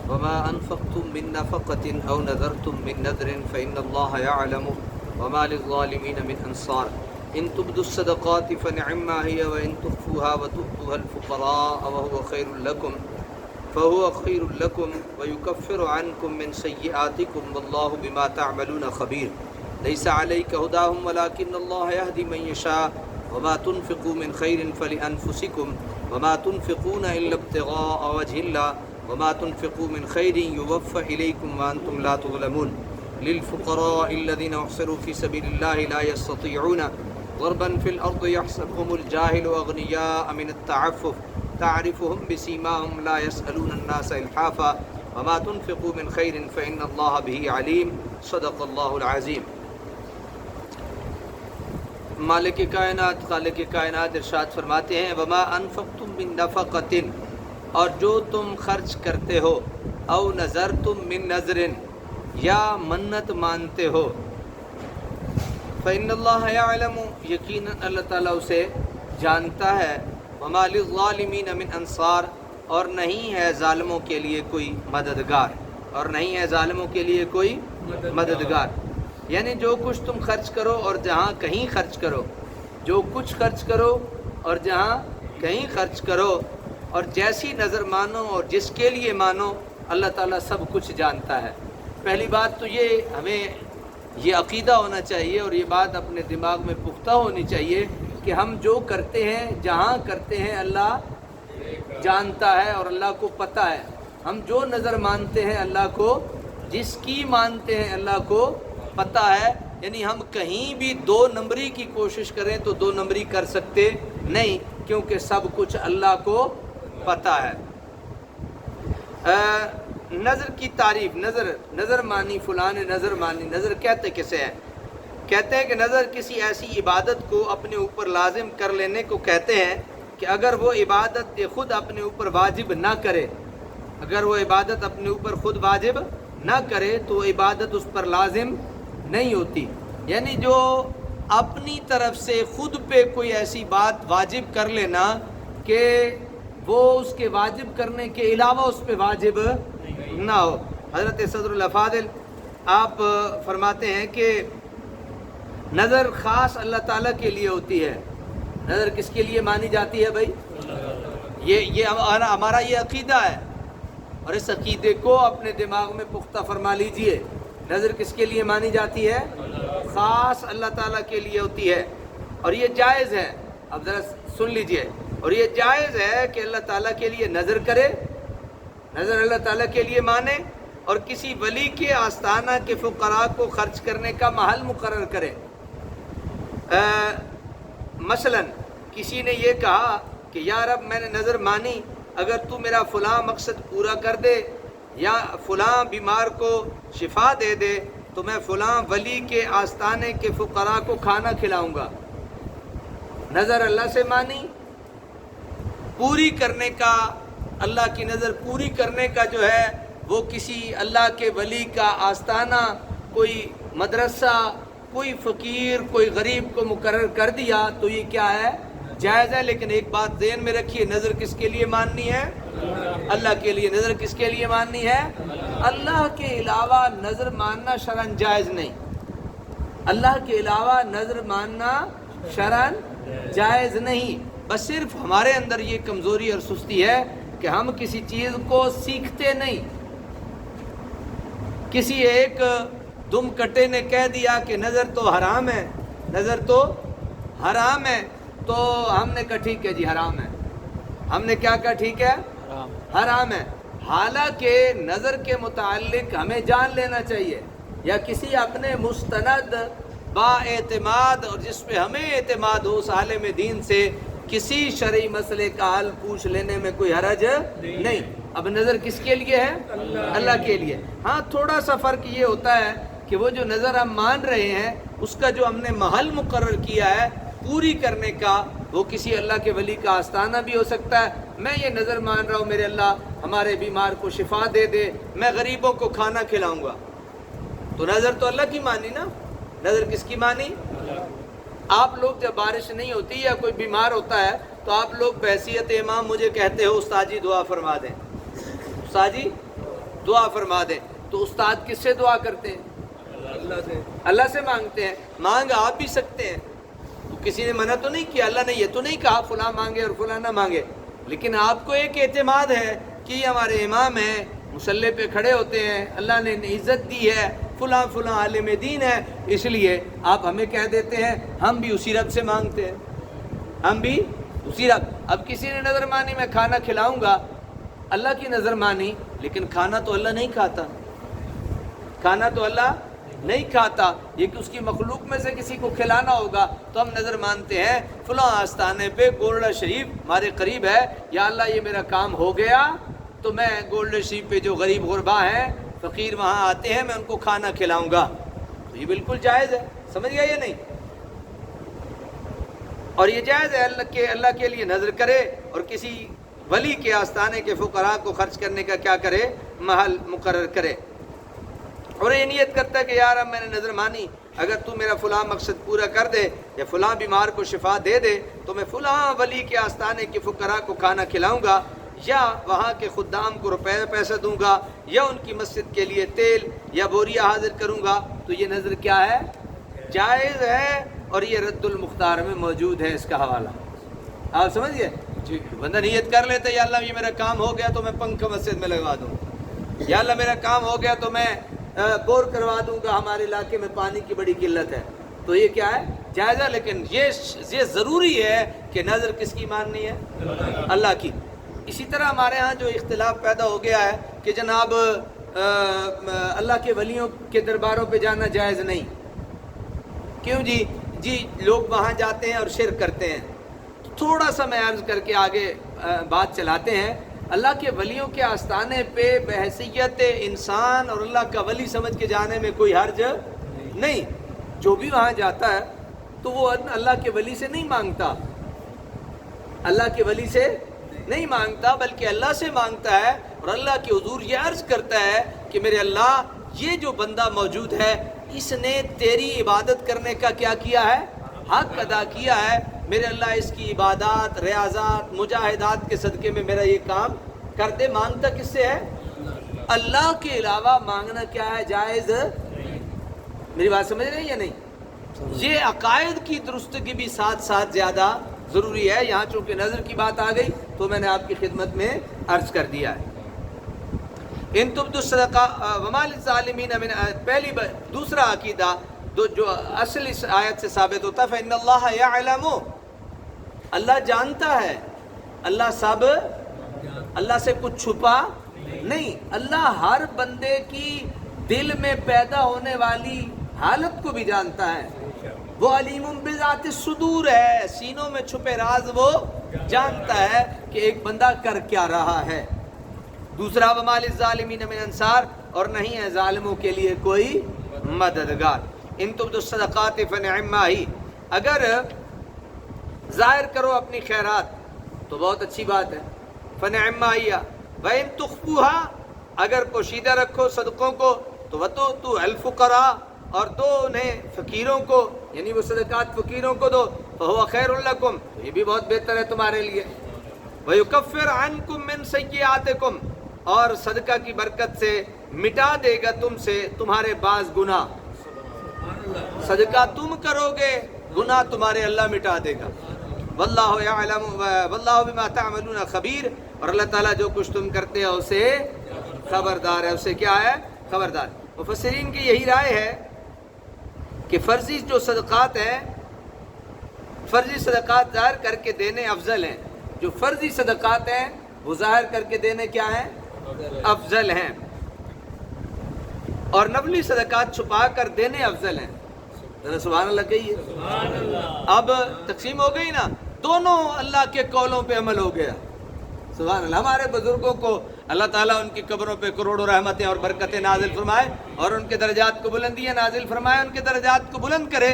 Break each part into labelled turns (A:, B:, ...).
A: وما أنفقتم من نفقة أو نذرتم من نذر فإن الله يعلم وما للظالمين من أنصار إن تبدوا الصدقات فنعما هي وإن تخفوها وتؤتوها الفقراء فهو خير لكم ويكفر عنكم من سيئاتكم والله بما تعملون خبير ليس عليك هداهم ولكن الله يهدي من يشاء وما تنفقوا من خير فلأنفسكم وما تنفقون إلا ابتغاء وجه الله وما تنفقوا من خير يوفى إليكم وأنتم لا تظلمون للفقراء الذين احصروا في سبيل الله لا يستطيعون ضربا في الأرض يحسبهم الجاهل أغنياء من التعفف تعرفهم بسيماهم لا يسألون الناس إلحافا وما تنفقوا من خير فإن الله به عليم صدق الله العظيم۔ مالک کائنات خالق کائنات ارشاد فرماتے ہیں وما انفقتم من نفقۃ، اور جو تم خرچ کرتے ہو، او نذرتم من نذر، یا منت مانتے ہو، فإن اللہ یعلم، یقیناً اللہ تعالیٰ اسے جانتا ہے، وما للظالمین من انصار، اور نہیں ہے ظالموں کے لیے کوئی مددگار، اور نہیں ہے ظالموں کے لیے کوئی مددگار۔ یعنی جو کچھ تم خرچ کرو اور جہاں کہیں خرچ کرو، جو کچھ خرچ کرو اور جہاں کہیں خرچ کرو، اور جیسی نظر مانو اور جس کے لیے مانو، اللہ تعالیٰ سب کچھ جانتا ہے۔ پہلی بات تو یہ ہمیں یہ عقیدہ ہونا چاہیے اور یہ بات اپنے دماغ میں پختہ ہونی چاہیے کہ ہم جو کرتے ہیں جہاں کرتے ہیں اللہ جانتا ہے اور اللہ کو پتہ ہے۔ ہم جو نظر مانتے ہیں اللہ کو، جس کی مانتے ہیں اللہ کو پتہ ہے، یعنی ہم کہیں بھی دو نمبری کی کوشش کریں تو دو نمبری کر سکتے نہیں، کیونکہ سب کچھ اللہ کو پتہ ہے۔ نظر کی تعریف، نظر مانی، فلاں نے نظر مانی، نظر کہتے کسے ہیں؟ کہتے ہیں کہ نظر کسی ایسی عبادت کو اپنے اوپر لازم کر لینے کو کہتے ہیں کہ اگر وہ عبادت خود اپنے اوپر واجب نہ کرے، اگر وہ عبادت اپنے اوپر خود واجب نہ کرے تو عبادت اس پر لازم نہیں ہوتی۔ یعنی جو اپنی طرف سے خود پہ کوئی ایسی بات واجب کر لینا کہ وہ اس کے واجب کرنے کے علاوہ اس پہ واجب نہ ہو۔ حضرت صدر الافاضل آپ فرماتے ہیں کہ نظر خاص اللہ تعالیٰ کے لیے ہوتی ہے۔ نظر کس کے لیے مانی جاتی ہے بھائی؟ یہ ہمارا یہ عقیدہ ہے، اور اس عقیدے کو اپنے دماغ میں پختہ فرما لیجئے۔ نظر کس کے لیے مانی جاتی ہے؟ خاص اللہ تعالیٰ کے لیے ہوتی ہے، اور یہ جائز ہے۔ اب ذرا سن لیجئے، اور یہ جائز ہے کہ اللہ تعالیٰ کے لیے نظر کرے، نظر اللہ تعالیٰ کے لیے مانے، اور کسی ولی کے آستانہ کے فقراء کو خرچ کرنے کا محل مقرر کرے۔ مثلا کسی نے یہ کہا کہ یا رب میں نے نظر مانی، اگر تو میرا فلاں مقصد پورا کر دے یا فلاں بیمار کو شفا دے دے تو میں فلاں ولی کے آستانے کے فقراء کو کھانا کھلاؤں گا۔ نظر اللہ سے مانی، پوری کرنے کا، اللہ کی نظر پوری کرنے کا جو ہے وہ کسی اللہ کے ولی کا آستانہ، کوئی مدرسہ، کوئی فقیر، کوئی غریب کو مقرر کر دیا تو یہ کیا ہے؟ جائز ہے۔ لیکن ایک بات ذہن میں رکھیے، نظر کس کے لیے ماننی ہے؟ اللہ کے لیے۔ نظر کس کے لیے ماننی ہے؟ اللہ کے علاوہ نظر ماننا شرعاً جائز نہیں۔ اللہ کے علاوہ نظر ماننا شرعاً جائز نہیں، بس صرف ہمارے اندر یہ کمزوری اور سستی ہے کہ ہم کسی چیز کو سیکھتے نہیں۔ کسی ایک دم کٹے نے کہہ دیا کہ نظر تو حرام ہے، نظر تو حرام ہے، تو ہم نے کہا ٹھیک ہے جی حرام ہے۔ ہم نے کیا کہا؟ ٹھیک ہے حرام ہے۔ حالانکہ نظر کے متعلق ہمیں جان لینا چاہیے، یا کسی اپنے مستند با اعتماد اور جس پہ ہمیں اعتماد ہو اس عالم دین سے کسی شرعی مسئلے کا حل پوچھ لینے میں کوئی حرج نہیں۔ اب نظر کس کے لیے ہے؟ اللہ کے لیے۔ ہاں تھوڑا سا فرق یہ ہوتا ہے کہ وہ جو نظر ہم مان رہے ہیں اس کا جو ہم نے محل مقرر کیا ہے پوری کرنے کا، وہ کسی اللہ کے ولی کا آستانہ بھی ہو سکتا ہے۔ میں یہ نظر مان رہا ہوں میرے اللہ ہمارے بیمار کو شفا دے دے، میں غریبوں کو کھانا کھلاؤں گا، تو نظر تو اللہ کی مانی نا۔ نظر کس کی مانی؟ آپ لوگ جب بارش نہیں ہوتی یا کوئی بیمار ہوتا ہے تو آپ لوگ بحیثیت امام مجھے کہتے ہو استاد جی دعا فرما دیں، استاد جی دعا فرما دیں. تو استاد کس سے دعا کرتے ہیں؟ اللہ سے مانگتے ہیں. مانگ آپ بھی سکتے ہیں. تو کسی نے منع تو نہیں کیا, اللہ نے یہ تو نہیں کہا فلاں مانگے اور فلاں نہ مانگے, لیکن آپ کو ایک اعتماد ہے کہ یہ ہمارے امام ہیں, مصلی پہ کھڑے ہوتے ہیں, اللہ نے عزت دی ہے, فلاں فلاں عالم دین ہے, اس لیے آپ ہمیں کہہ دیتے ہیں ہم بھی اسی رب سے مانگتے ہیں, ہم بھی اسی رب. اب کسی نے نظر مانی میں کھانا کھلاؤں گا, اللہ کی نظر مانی, لیکن کھانا تو اللہ نہیں کھاتا, کھانا تو اللہ نہیں کھاتا, یہ کہ اس کی مخلوق میں سے کسی کو کھلانا ہوگا تو ہم نظر مانتے ہیں فلاں آستانے پہ گولڈا شریف ہمارے قریب ہے, یا اللہ یہ میرا کام ہو گیا تو میں گولڈا شریف پہ جو غریب غربا ہیں, فقیر وہاں آتے ہیں, میں ان کو کھانا کھلاؤں گا. تو یہ بالکل جائز ہے, سمجھ گیا یہ نہیں؟ اور یہ جائز ہے اللہ کے لیے نظر کرے اور کسی ولی کے آستانے کے فقراء کو خرچ کرنے کا کیا کرے, محل مقرر کرے, اور یہ نیت کرتا ہے کہ یار اب میں نے نظر مانی, اگر تو میرا فلاں مقصد پورا کر دے یا فلاں بیمار کو شفا دے دے تو میں فلاں ولی کے آستانے کے فقراء کو کھانا کھلاؤں گا, یا وہاں کے خدام کو روپے پیسہ دوں گا, یا ان کی مسجد کے لیے تیل یا بوریا حاضر کروں گا. تو یہ نظر کیا ہے؟ جائز ہے, اور یہ رد المختار میں موجود ہے اس کا حوالہ. آپ سمجھئے جی. بندہ نیت کر لیتا ہے یا اللہ یہ میرا کام ہو گیا تو میں پنکھا مسجد میں لگوا دوں, یا اللہ میرا کام ہو گیا تو میں بور کروا دوں گا, ہمارے علاقے میں پانی کی بڑی قلت ہے. تو یہ کیا ہے؟ جائز ہے, لیکن یہ ضروری ہے کہ نظر کس کی ماننی ہے؟ اللہ کی. اسی طرح ہمارے ہاں جو اختلاف پیدا ہو گیا ہے کہ جناب اللہ کے ولیوں کے درباروں پہ جانا جائز نہیں. کیوں جی لوگ وہاں جاتے ہیں اور شرک کرتے ہیں. تھوڑا سا میں عرض کر کے آگے بات چلاتے ہیں. اللہ کے ولیوں کے آستانے پہ بحیثیت انسان اور اللہ کا ولی سمجھ کے جانے میں کوئی حرج نہیں. جو بھی وہاں جاتا ہے تو وہ اللہ کے ولی سے نہیں مانگتا, اللہ کے ولی سے نہیں مانگتا, بلکہ اللہ سے مانگتا ہے, اور اللہ کے حضور یہ عرض کرتا ہے کہ میرے اللہ یہ جو بندہ موجود ہے اس نے تیری عبادت کرنے کا کیا کیا ہے؟ حق ادا کیا ہے. میرے اللہ اس کی عبادات, ریاضات, مجاہدات کے صدقے میں میرا یہ کام کر دے. مانگتا کس سے ہے؟ اللہ کے علاوہ مانگنا کیا ہے؟ جائز. میری بات سمجھ رہے ہیں یا نہیں؟ یہ عقائد کی درستگی بھی ساتھ ساتھ زیادہ ضروری ہے. یہاں چونکہ نظر کی بات آ گئی تو میں نے آپ کی خدمت میں عرض کر دیا ہے. ان تبدوا الصدقہ وما للظالمین من, پہلی دوسرا عقیدہ جو اصل اس آیت سے ثابت ہوتا ہے فإن اللہ یعلم, اللہ جانتا ہے, اللہ سے کچھ چھپا نہیں. اللہ ہر بندے کی دل میں پیدا ہونے والی حالت کو بھی جانتا ہے. وہ علیم بذات الصدور ہے, سینوں میں چھپے راز وہ جانتا ہے کہ ایک بندہ کر کیا رہا ہے. دوسرا وما للظالمین من انصار, اور نہیں ہے ظالموں کے لیے کوئی مددگار. ان تبدوا الصدقات فنعما ہی, اگر ظاہر کرو اپنی خیرات تو بہت اچھی بات ہے. فنعما ہی وان تخفوها, اگر پوشیدہ رکھو صدقوں کو تو وتؤتوا الفقراء, اور دو انہیں فقیروں کو, یعنی وہ صدقات فقیروں کو دو. فهو خیر لکم, یہ بھی بہت بہتر ہے تمہارے لیے. ویکفر عنکم من سیئاتکم, اور صدقہ کی برکت سے مٹا دے گا تم سے تمہارے بعض گناہ. صدقہ تم کرو گے, گناہ تمہارے اللہ مٹا دے گا. واللہ یعلم واللہ بما تعملون خبیر, اور اللہ تعالیٰ جو کچھ تم کرتے ہو اسے خبردار ہے. اسے کیا ہے؟ خبردار. مفسرین کی یہی رائے ہے کہ فرضی جو صدقات ہیں, فرضی صدقات ظاہر کر کے دینے افضل ہیں. جو فرضی صدقات ہیں وہ ظاہر کر کے دینے کیا ہیں؟ افضل ہیں. اور نفلی صدقات چھپا کر دینے افضل ہیں. سبحان اللہ کہیے. اب تقسیم ہو گئی نا, دونوں اللہ کے قولوں پہ عمل ہو گیا. سبحان اللہ. ہمارے بزرگوں کو اللہ تعالیٰ ان کی قبروں پہ کروڑوں رحمتیں اور برکتیں نازل فرمائے, اور ان کے درجات کو بلندیاں نازل فرمائے, ان کے درجات کو بلند کرے.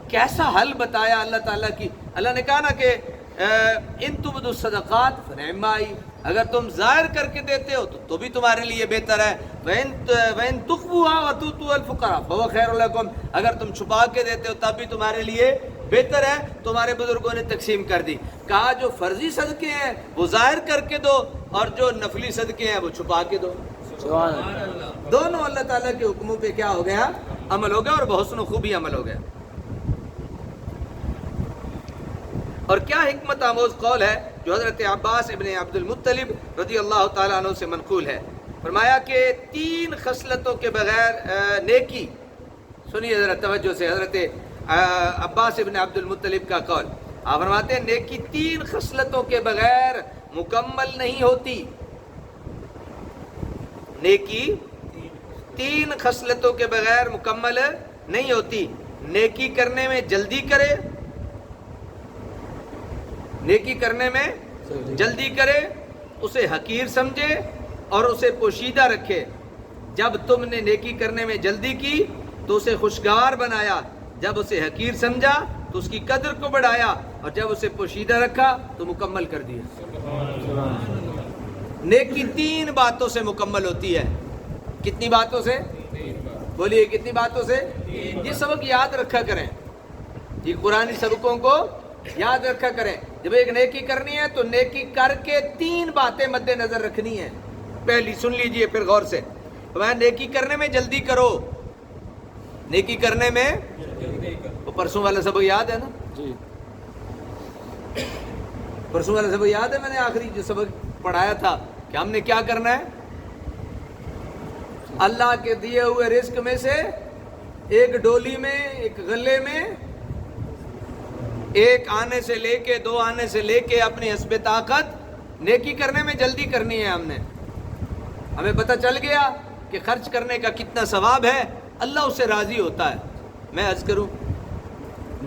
A: کیسا حل بتایا اللہ تعالیٰ کی. اللہ نے کہا نا کہ ان تبدوا الصدقات فنعما ہی, اگر تم ظاہر کر کے دیتے ہو تو بھی تمہارے لیے بہتر ہے. وَإِن تُخْفُوهَا وَتُؤْتُوهَا الْفُقَرَاءَ فَهُوَ خَيْرٌ لَكُمْ, اگر تم چھپا کے دیتے ہو تب بھی تمہارے لیے بہتر ہے. تمہارے بزرگوں نے تقسیم کر دی. کہا جو فرضی صدقے ہیں وہ ظاہر کر کے دو, اور جو نفلی صدقے ہیں وہ چھپا کے دو. دونوں اللہ تعالیٰ کے حکموں پہ کیا ہو گیا؟ عمل ہو گیا، اور بحسن و خوبی عمل ہو گیا۔ اور کیا حکمت آموز قول ہے جو حضرت عباس ابن عبد المطلب رضی اللہ تعالیٰ عنہ سے منقول ہے۔ فرمایا کہ 3 خصلتوں کے بغیر نیکی، سنیے ذرا توجہ سے حضرت عباس ابن عبد المطلب کا قول، آپ فرماتے ہیں نیکی 3 خصلتوں کے بغیر مکمل نہیں ہوتی۔ نیکی 3 خصلتوں کے بغیر مکمل نہیں ہوتی۔ نیکی کرنے میں جلدی کرے، نیکی کرنے میں جلدی کرے، اسے حقیر سمجھے اور اسے پوشیدہ رکھے۔ جب تم نے نیکی کرنے میں جلدی کی تو اسے خوشگوار بنایا، جب اسے حقیر سمجھا تو اس کی قدر کو بڑھایا، اور جب اسے پوشیدہ رکھا تو مکمل کر دیا۔ نیکی 3 باتوں سے مکمل ہوتی ہے۔ کتنی باتوں سے؟ بولیے کتنی باتوں سے؟ یہ سبق یاد رکھا کریں، یہ قرآنی سبقوں کو یاد رکھا کریں۔ جب ایک نیکی کرنی ہے تو نیکی کر کے 3 باتیں مد نظر رکھنی ہیں۔ پہلی سن لیجئے پھر غور سے، نیکی کرنے میں جلدی کرو، نیکی کرنے میں، وہ پرسوں والا سبق یاد ہے نا؟ جی پرسوں والا سبق یاد ہے، میں نے آخری جو سبق پڑھایا تھا کہ ہم نے کیا کرنا ہے؟ اللہ کے دیے ہوئے رزق میں سے ایک ڈولی میں، ایک غلے میں، ایک آنے سے لے کے 2 آنے سے لے کے اپنی حسب طاقت نیکی کرنے میں جلدی کرنی ہے۔ ہمیں پتہ چل گیا کہ خرچ کرنے کا کتنا ثواب ہے، اللہ اس سے راضی ہوتا ہے۔ میں عرض کروں،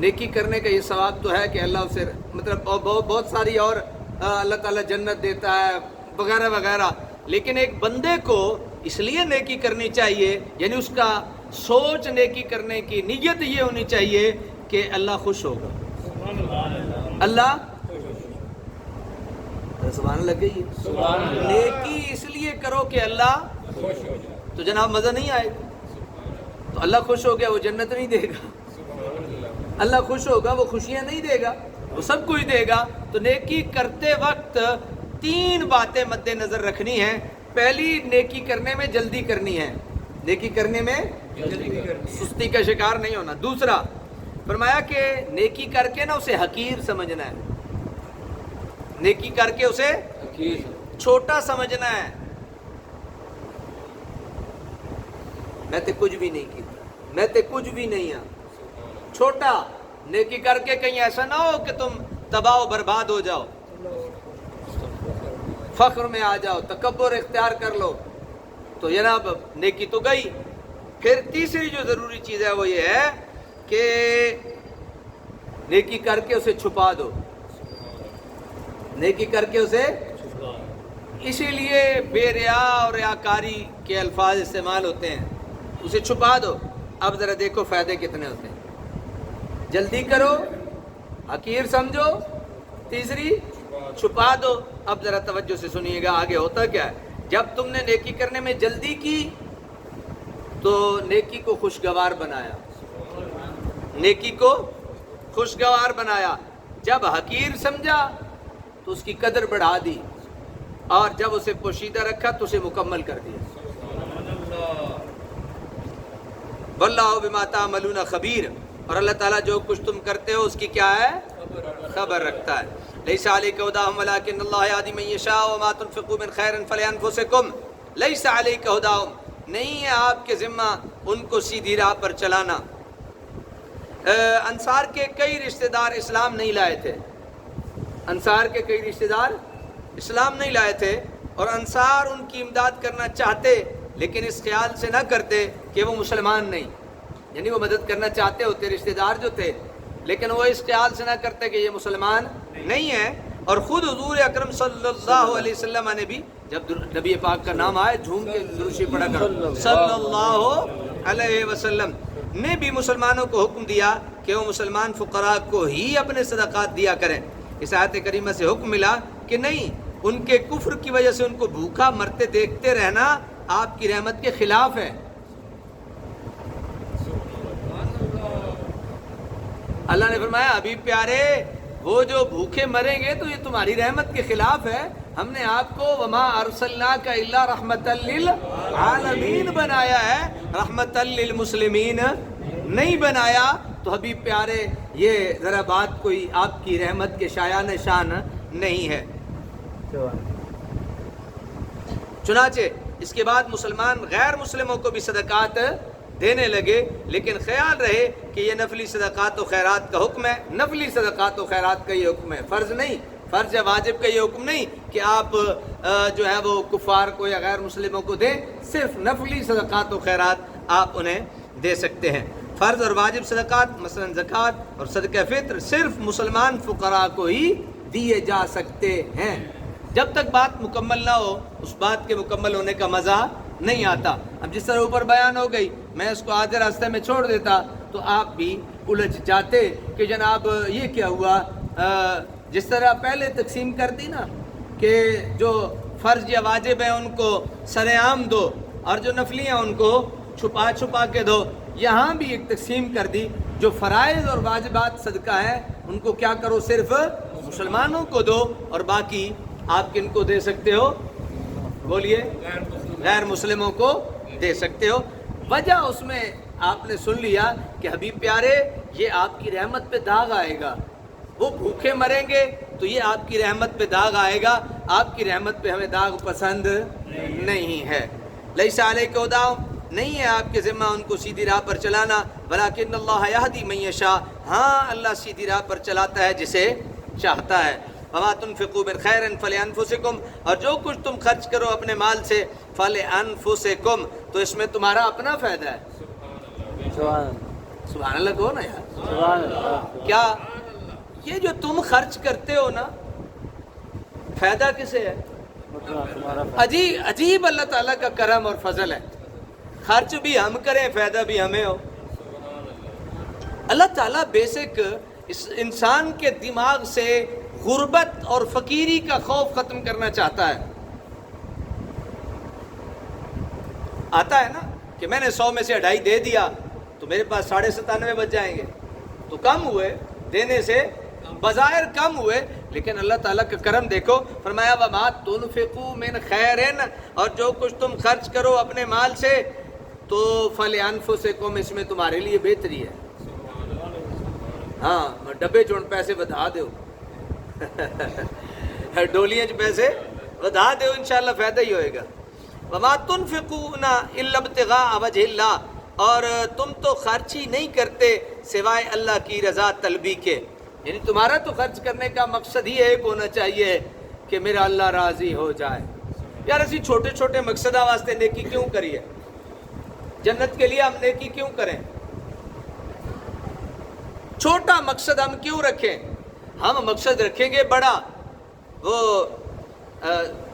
A: نیکی کرنے کا یہ ثواب تو ہے کہ اللہ اسے مطلب بہت ساری اور اللہ تعالیٰ جنت دیتا ہے وغیرہ وغیرہ، لیکن ایک بندے کو اس لیے نیکی کرنی چاہیے، یعنی اس کا سوچ نیکی کرنے کی نیت یہ ہونی چاہیے کہ اللہ خوش ہوگا، اللہ سبحان اللہ کہیے، نیکی اس لیے کرو کہ اللہ خوش ہو جائے، تو جناب مزہ نہیں آئے گا، تو اللہ خوش ہو گیا وہ جنت نہیں دے گا، اللہ خوش ہوگا وہ خوشیاں نہیں دے گا، وہ سب کچھ دے گا۔ تو نیکی کرتے وقت 3 باتیں مد نظر رکھنی ہیں۔ پہلی، نیکی کرنے میں جلدی کرنی ہے، نیکی کرنے میں سستی کا شکار نہیں ہونا۔ دوسرا فرمایا کہ نیکی کر کے نا اسے حقیر سمجھنا ہے، نیکی کر کے اسے چھوٹا سمجھنا ہے۔ میں تے کچھ بھی نہیں کیتا، میں تے کچھ بھی نہیں ہاں، چھوٹا نیکی کر کے کہیں ایسا نہ ہو کہ تم تباہ و برباد ہو جاؤ، فخر میں آ جاؤ، تکبر اختیار کر لو، تو جناب نیکی تو گئی۔ پھر تیسری جو ضروری چیز ہے وہ یہ ہے کہ نیکی کر کے اسے چھپا دو، نیکی کر کے اسے، اسی لیے بے ریا اور ریاکاری کے الفاظ استعمال ہوتے ہیں، اسے چھپا دو۔ اب ذرا دیکھو فائدے کتنے ہوتے ہیں، جلدی کرو، حقیر سمجھو، تیسری چھپا دو۔ اب ذرا توجہ سے سنیے گا آگے ہوتا کیا ہے۔ جب تم نے نیکی کرنے میں جلدی کی تو نیکی کو خوشگوار بنایا، نیکی کو خوشگوار بنایا، جب حقیر سمجھا تو اس کی قدر بڑھا دی، اور جب اسے پوشیدہ رکھا تو اسے مکمل کر دیا۔ واللہ بما تعملون خبیر، اور اللہ تعالیٰ جو کچھ تم کرتے ہو اس کی کیا ہے؟ خبر رکھتا ہے۔ لیس علیک ھداھم ولکن اللہ یہدی من یشاء وما تنفقوا من خیر فلانفسکم، لیس علیک ھداھم، نہیں ہے آپ کے ذمہ ان کو سیدھی راہ پر چلانا۔ انصار کے کئی رشتہ دار اسلام نہیں لائے تھے، انصار کے کئی رشتہ دار اسلام نہیں لائے تھے، اور انصار ان کی امداد کرنا چاہتے لیکن اس خیال سے نہ کرتے کہ وہ مسلمان نہیں، یعنی وہ مدد کرنا چاہتے ہوتے رشتہ دار جو تھے، لیکن وہ اس خیال سے نہ کرتے کہ یہ مسلمان نہیں ہے۔ اور خود حضور اکرم صلی اللہ علیہ وسلم نے بھی جب نبی پاک کا نام آئے جھوم کے درود شریف پڑھا کرو، صلی اللہ علیہ وسلم نے بھی مسلمانوں کو حکم دیا کہ وہ مسلمان فقراء کو ہی اپنے صدقات دیا کریں۔ اس آیت کریمہ سے حکم ملا کہ نہیں، ان کے کفر کی وجہ سے ان کو بھوکا مرتے دیکھتے رہنا آپ کی رحمت کے خلاف ہے۔ اللہ نے فرمایا حبیب پیارے، وہ جو بھوکے مریں گے تو یہ تمہاری رحمت کے خلاف ہے، ہم نے آپ کو وما ارسلناک الا رحمتا للعالمین بنایا ہے، رحمتا للمسلمین نہیں بنایا۔ تو حبیب پیارے یہ ذرا بات کوئی آپ کی رحمت کے شایان شان نہیں ہے۔ چنانچہ اس کے بعد مسلمان غیر مسلموں کو بھی صدقات دینے لگے، لیکن خیال رہے کہ یہ نفلی صدقات و خیرات کا حکم ہے، نفلی صدقات و خیرات کا یہ حکم ہے، فرض نہیں، فرض یا واجب کا یہ حکم نہیں کہ آپ جو ہے وہ کفار کو یا غیر مسلموں کو دیں، صرف نفلی صدقات و خیرات آپ انہیں دے سکتے ہیں۔ فرض اور واجب صدقات مثلا زکوٰۃ اور صدقہ فطر صرف مسلمان فقراء کو ہی دیے جا سکتے ہیں۔ جب تک بات مکمل نہ ہو اس بات کے مکمل ہونے کا مزہ نہیں آتا۔ اب جس طرح اوپر بیان ہو گئی، میں اس کو آدھے راستے میں چھوڑ دیتا تو آپ بھی الجھ جاتے کہ جناب یہ کیا ہوا۔ جس طرح پہلے تقسیم کر دی نا کہ جو فرض یا واجب ہیں ان کو سر عام دو اور جو نفلی ہیں ان کو چھپا چھپا کے دو، یہاں بھی ایک تقسیم کر دی، جو فرائض اور واجبات صدقہ ہیں ان کو کیا کرو، صرف مسلمانوں کو دو اور باقی آپ کن کو دے سکتے ہو، بولیے، غیر مسلموں کو دے سکتے ہو۔ وجہ اس میں آپ نے سن لیا کہ حبیب پیارے یہ آپ کی رحمت پہ داغ آئے گا، وہ بھوکے مریں گے تو یہ آپ کی رحمت پہ داغ آئے گا، آپ کی رحمت پہ ہمیں داغ پسند نہیں ہے۔ لیس علیک ہداہم، نہیں ہے آپ کے ذمہ ان کو سیدھی راہ پر چلانا، ولکن اللہ یہدی من یشاء، ہاں اللہ سیدھی راہ پر چلاتا ہے جسے چاہتا ہے۔ وما تنفقوا من خیر فلانفسکم، اور جو کچھ تم خرچ کرو اپنے مال سے فلانفسکم، تو اس میں تمہارا اپنا فائدہ ہے۔ سبحان اللہ کہو نا یار، سبحان اللہ۔ کیا یہ جو تم خرچ کرتے ہو نا، فائدہ کسے ہے؟ عجیب اللہ تعالیٰ کا کرم اور فضل ہے، خرچ بھی ہم کریں فائدہ بھی ہمیں ہو۔ اللہ تعالیٰ بیسک اس انسان کے دماغ سے غربت اور فقیری کا خوف ختم کرنا چاہتا ہے۔ آتا ہے نا کہ میں نے 100 میں سے 2.5 دے دیا تو میرے پاس 97.5 بچ جائیں گے، تو کم ہوئے، دینے سے بظاہر کم ہوئے، لیکن اللہ تعالیٰ کا کرم دیکھو، فرمایا وَمَا تُنْفِقُوا مِنْ خَيْرٍ، اور جو کچھ تم خرچ کرو اپنے مال سے تو فَلِأَنفُسِكُمْ، اس میں تمہارے لیے بہتری ہے۔ ہاں ڈبے چون پیسے ودھا دو، ڈولیاں چ پیسے ودھا دو، انشاءاللہ فائدہ ہی ہوئے گا۔ وَمَا تُنْفِقُونَ إِلَّا ابْتِغَاءَ وَجْهِ اللَّهِ، اور تم تو خرچ ہی نہیں کرتے سوائے اللہ کی رضا طلبی کے، یعنی تمہارا تو خرچ کرنے کا مقصد ہی ایک ہونا چاہیے کہ میرا اللہ راضی ہو جائے۔ یار اسی چھوٹے چھوٹے مقصدہ واسطے نیکی کیوں کریے؟ جنت کے لیے ہم نیکی کیوں کریں؟ چھوٹا مقصد ہم کیوں رکھیں؟ ہم مقصد رکھیں گے بڑا۔ وہ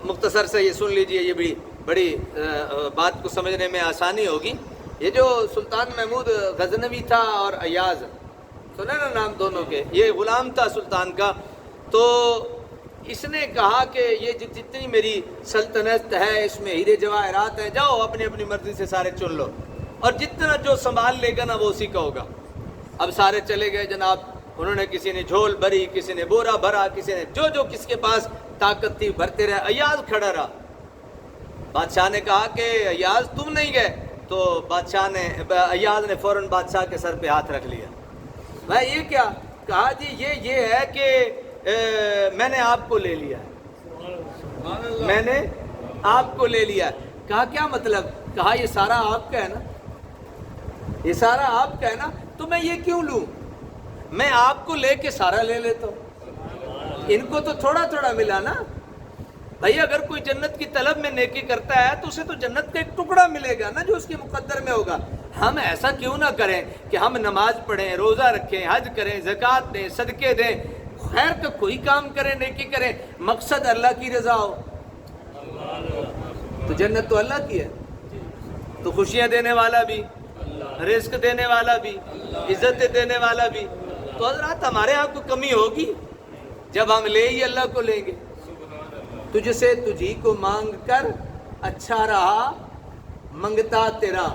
A: مختصر سے یہ سن لیجئے، یہ بڑی بات کو سمجھنے میں آسانی ہوگی۔ یہ جو سلطان محمود غزنوی تھا اور ایاز، سنا نا نام دونوں کے، یہ غلام تھا سلطان کا، تو اس نے کہا کہ یہ جتنی میری سلطنت ہے اس میں ہیرے جواہرات ہیں، جاؤ اپنی اپنی مرضی سے سارے چن لو، اور جتنا جو سنبھال لے گا نا وہ اسی کا ہوگا۔ اب سارے چلے گئے جناب، انہوں نے کسی نے جھول بھری، کسی نے بورا بھرا، کسی نے جو کس کے پاس طاقت تھی بھرتے رہے، ایاز کھڑا رہا۔ بادشاہ نے کہا کہ ایاز تم نہیں گئے، تو ایاز نے فوراً بادشاہ کے سر پہ ہاتھ رکھ لیا۔ بھائی یہ کیا؟ کہا جی یہ ہے کہ میں نے آپ کو لے لیا، میں نے آپ کو لے لیا۔ کہا کیا مطلب؟ کہا یہ سارا آپ کا ہے نا، یہ سارا آپ کا ہے نا، تو میں یہ کیوں لوں؟ میں آپ کو لے کے سارا لے لیتا ہوں، ان کو تو تھوڑا تھوڑا ملا نا۔ بھائی اگر کوئی جنت کی طلب میں نیکی کرتا ہے تو اسے تو جنت کا ایک ٹکڑا ملے گا نا جو اس کے مقدر میں ہوگا۔ ہم ایسا کیوں نہ کریں کہ ہم نماز پڑھیں، روزہ رکھیں، حج کریں، زکوٰۃ دیں، صدقے دیں، خیر کا کوئی کام کریں، نیکی کریں، مقصد اللہ کی رضا ہو۔ تو جنت تو اللہ کی ہے، تو خوشیاں دینے والا بھی، رزق دینے والا بھی، عزت دینے والا بھی۔ تو حضرات ہمارے ہاں کوئی کمی ہوگی جب ہم لے ہی اللہ کو لیں گے؟ تجھ سے تجھی کو مانگ کر اچھا رہا منگتا تیرا،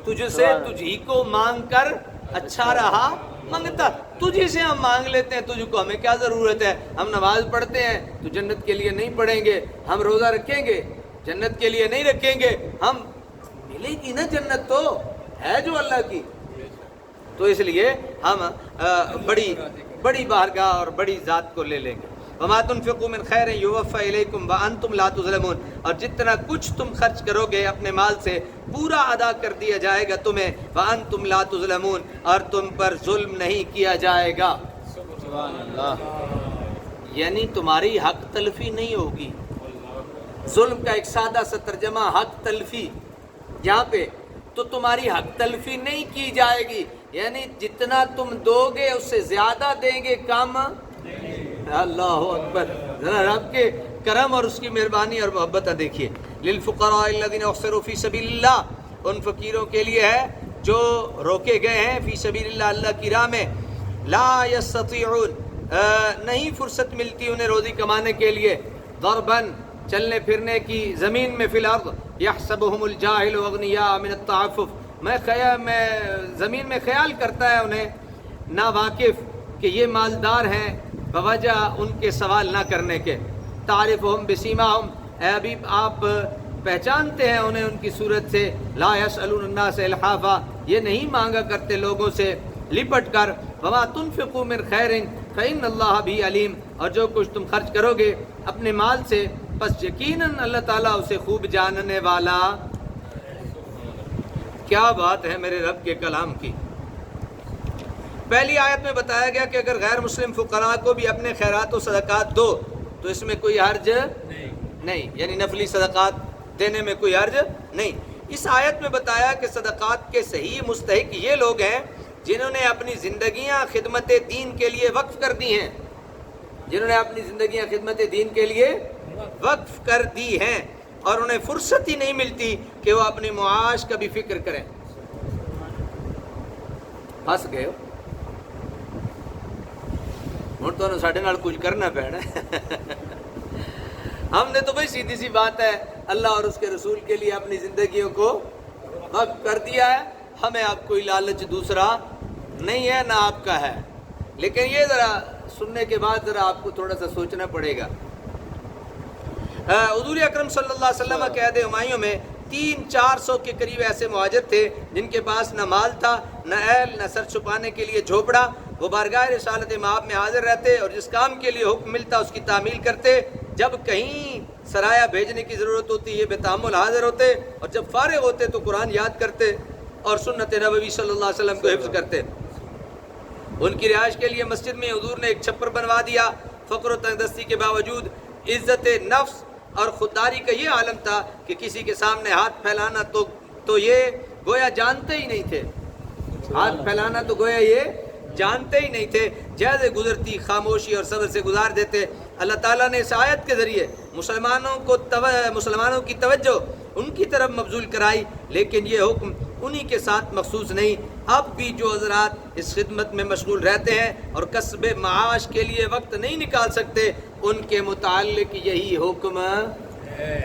A: تجھ سے تجھی کو مانگ کر اچھا رہا منگتا۔ تجھے سے ہم مانگ لیتے ہیں، تجھ کو ہمیں کیا ضرورت ہے؟ ہم نماز پڑھتے ہیں تو جنت کے لیے نہیں پڑھیں گے، ہم روزہ رکھیں گے جنت کے لیے نہیں رکھیں گے، ہم ملے گی نا جنت تو ہے جو اللہ کی، تو اس لیے ہم بڑی بڑی بارگاہ اور بڑی ذات کو لے لیں گے۔ وما تنفقوا من خیر یوفى الیکم وانتم لا تظلمون، اور جتنا کچھ تم خرچ کرو گے اپنے مال سے پورا ادا کر دیا جائے گا تمہیں، وانتم لا تظلمون، اور تم پر ظلم نہیں کیا جائے گا۔ سبحان اللہ، یعنی تمہاری حق تلفی نہیں ہوگی۔ ظلم کا ایک سادہ سا ترجمہ حق تلفی، یہاں پہ تو تمہاری حق تلفی نہیں کی جائے گی، یعنی جتنا تم دو گے اس سے زیادہ دیں گے کم۔ اللہ اکبر، ذرا رب کے کرم اور اس کی مہربانی اور محبت دیکھیے۔ للفقراء الذین احصروا فی سبیل اللہ، ان فقیروں کے لیے ہے جو روکے گئے ہیں فی سبیل اللہ، اللہ کی راہ میں، لا یستطیعون، نہیں فرصت ملتی انہیں روزی کمانے کے لیے، ضربا، چلنے پھرنے کی زمین میں، فی الارض، یحسبہم الجاہل اغنیاء من التعفف، میں زمین میں خیال کرتا ہے انہیں ناواقف کہ یہ مالدار ہیں بوجہ ان کے سوال نہ کرنے کے۔ تعرفہم بسیماہم، اے حبیب آپ پہچانتے ہیں انہیں ان کی صورت سے، لا یسألون الناس الحافا، یہ نہیں مانگا کرتے لوگوں سے لپٹ کر، وما تنفقوا من خیر فإن اللہ بھی علیم، اور جو کچھ تم خرچ کرو گے اپنے مال سے بس یقیناً اللہ تعالیٰ اسے خوب جاننے والا۔ کیا بات ہے میرے رب کے کلام کی۔ پہلی آیت میں بتایا گیا کہ اگر غیر مسلم فقراء کو بھی اپنے خیرات و صدقات دو تو اس میں کوئی حرج نہیں، یعنی نفلی صدقات دینے میں کوئی حرج نہیں۔ اس آیت میں بتایا کہ صدقات کے صحیح مستحق یہ لوگ ہیں جنہوں نے اپنی زندگیاں خدمت دین کے لیے وقف کر دی ہیں، جنہوں نے اپنی زندگیاں خدمت دین کے لیے وقف کر دی ہیں، اور انہیں فرصت ہی نہیں ملتی کہ وہ اپنے معاش کا بھی فکر کریں۔ ہنس گئے ہو، ہوں تو ساڈے نال کچھ کرنا پینا ہم نے تو بھائی سیدھی سی بات ہے اللہ اور اس کے رسول کے لیے اپنی زندگیوں کو وقف کر دیا ہے، ہمیں آپ کوئی لالچ دوسرا نہیں ہے نہ آپ کا ہے، لیکن یہ ذرا سننے کے بعد ذرا آپ کو تھوڑا سا سوچنا پڑے گا۔ حضور اکرم صلی اللہ علیہ وسلم کے عہد ہمایوں میں 300-400 کے قریب ایسے مہاجر تھے جن کے پاس نہ مال تھا، نہ اہل، نہ سر چھپانے کے لیے جھوپڑا۔ وہ بارگاہ رسالت مآب میں حاضر رہتے اور جس کام کے لیے حکم ملتا اس کی تعمیل کرتے، جب کہیں سرایہ بھیجنے کی ضرورت ہوتی یہ بے تحمل حاضر ہوتے، اور جب فارغ ہوتے تو قرآن یاد کرتے اور سنت نبوی صلی اللہ علیہ وسلم کو حفظ کرتے۔ ان کی رہائش کے لیے مسجد میں حضور نے ایک چھپر بنوا دیا۔ فقر و تنگ دستی کے باوجود عزت نفس اور خودداری کا یہ عالم تھا کہ کسی کے سامنے ہاتھ پھیلانا تو یہ گویا جانتے ہی نہیں تھے، ہاتھ پھیلانا تو گویا یہ جانتے ہی نہیں تھے، جیسے گزرتی خاموشی اور صبر سے گزار دیتے۔ اللہ تعالیٰ نے اس آیت کے ذریعے مسلمانوں کی توجہ ان کی طرف مبذول کرائی، لیکن یہ حکم انہی کے ساتھ مخصوص نہیں، اب بھی جو حضرات اس خدمت میں مشغول رہتے ہیں اور کسب معاش کے لیے وقت نہیں نکال سکتے ان کے متعلق یہی حکم ہے۔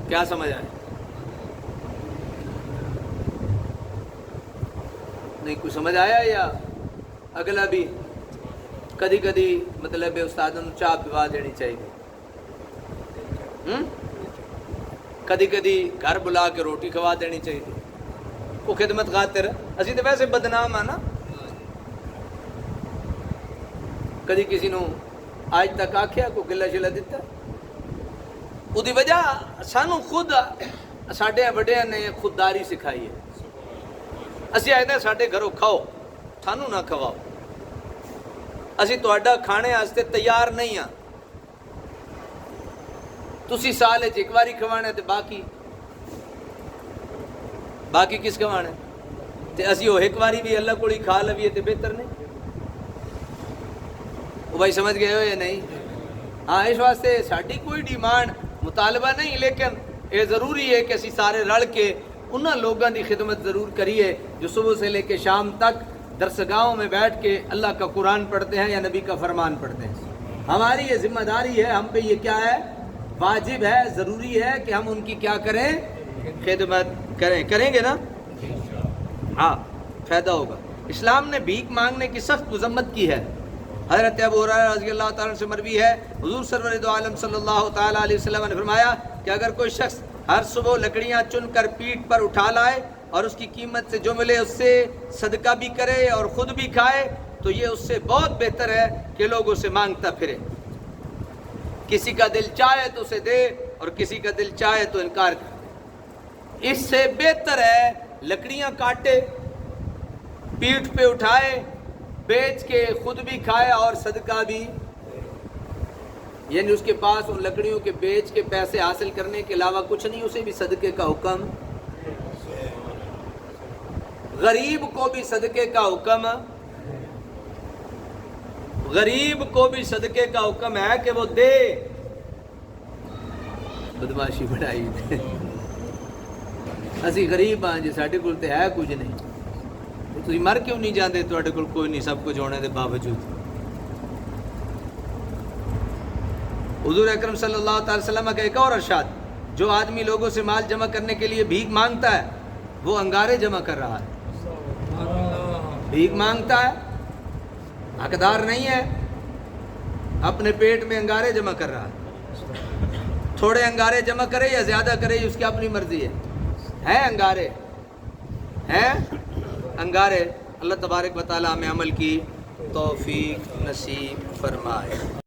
A: کیا سمجھ آئے؟ نہیں کچھ سمجھ آیا یا اگلا بھی؟ کدی کدی مطلب استادوں نے چاہ پوا دینی چاہیے، کدی کدی گھر بلا کے روٹی کھوا دینی چاہیے، وہ خدمت خاطر اسی تو ویسے بدنام ہے نا۔ کدی کسی نو آج تک آکھیا کو گلا شلا دیتا، وہی وجہ سانو خود ساڈے وڈیاں نے خودداری سکھائی ہے۔ اسی آئے ساڈے گھروں کھاؤ، سانو نہ کھواؤ، اسی تہاڈا کھانے واسطے تیار نہیں ہاں، تسی سال ایک باری کھوانا تے باقی کس کھوانا تے اسی وہ ایک باری بھی اللہ کوئی کھا لویے تے بہتر نہیں۔ وہ بھائی سمجھ گئے ہو یا نہیں؟ ہاں، اس واسطے ساڈی کوئی ڈیمانڈ مطالبہ نہیں، لیکن یہ ضروری ہے کہ اسی سارے رل کے انہاں لوگوں کی خدمت ضرور کریے جو صبح سے لے کے شام تک درسگاہوں میں بیٹھ کے اللہ کا قرآن پڑھتے ہیں یا نبی کا فرمان پڑھتے ہیں۔ ہماری یہ ذمہ داری ہے، ہم پہ یہ کیا ہے؟ واجب ہے، ضروری ہے کہ ہم ان کی کیا کریں؟ خدمت کریں گے نا؟ ہاں، فائدہ ہوگا۔ اسلام نے بھیک مانگنے کی سخت مذمت کی ہے۔ حضرت ابو ہریرہ رضی اللہ تعالیٰ عنہ سے مروی ہے، حضور سرور دو عالم صلی اللہ تعالیٰ علیہ وسلم نے فرمایا کہ اگر کوئی شخص ہر صبح لکڑیاں چن کر پیٹھ پر اٹھا لائے اور اس کی قیمت سے جو ملے اس سے صدقہ بھی کرے اور خود بھی کھائے تو یہ اس سے بہت بہتر ہے کہ لوگوں سے مانگتا پھرے۔ کسی کا دل چاہے تو اسے دے اور کسی کا دل چاہے تو انکار کرے۔ اس سے بہتر ہے لکڑیاں کاٹے، پیٹھ پہ اٹھائے، بیچ کے خود بھی کھائے اور صدقہ بھی، یعنی اس کے پاس ان لکڑیوں کے بیچ کے پیسے حاصل کرنے کے علاوہ کچھ نہیں، اسے بھی صدقے کا حکم۔ غریب کو بھی صدقے کا حکم، غریب کو بھی صدقے کا حکم ہے کہ وہ دے۔ بدماشی بڑھائی دے، اسی غریب ہاں جی، ساڈے کول تے ہے کچھ نہیں، تسی مر کیوں نہیں جاندے؟ تواڈے کول کوئی نہیں، سب کچھ ہونے دے باوجود۔ حضور اکرم صلی اللہ تعالی وسلم کا ایک اور ارشاد، جو آدمی لوگوں سے مال جمع کرنے کے لیے بھیک مانگتا ہے وہ انگارے جمع کر رہا ہے۔ بھیک مانگتا ہے، حقدار نہیں ہے، اپنے پیٹ میں انگارے جمع کر رہا ہے۔ تھوڑے انگارے جمع کرے یا زیادہ کرے یہ اس کی اپنی مرضی ہے انگارے، ہیں انگارے۔ اللہ تبارک و تعالی ہمیں عمل کی توفیق نصیب فرمائے۔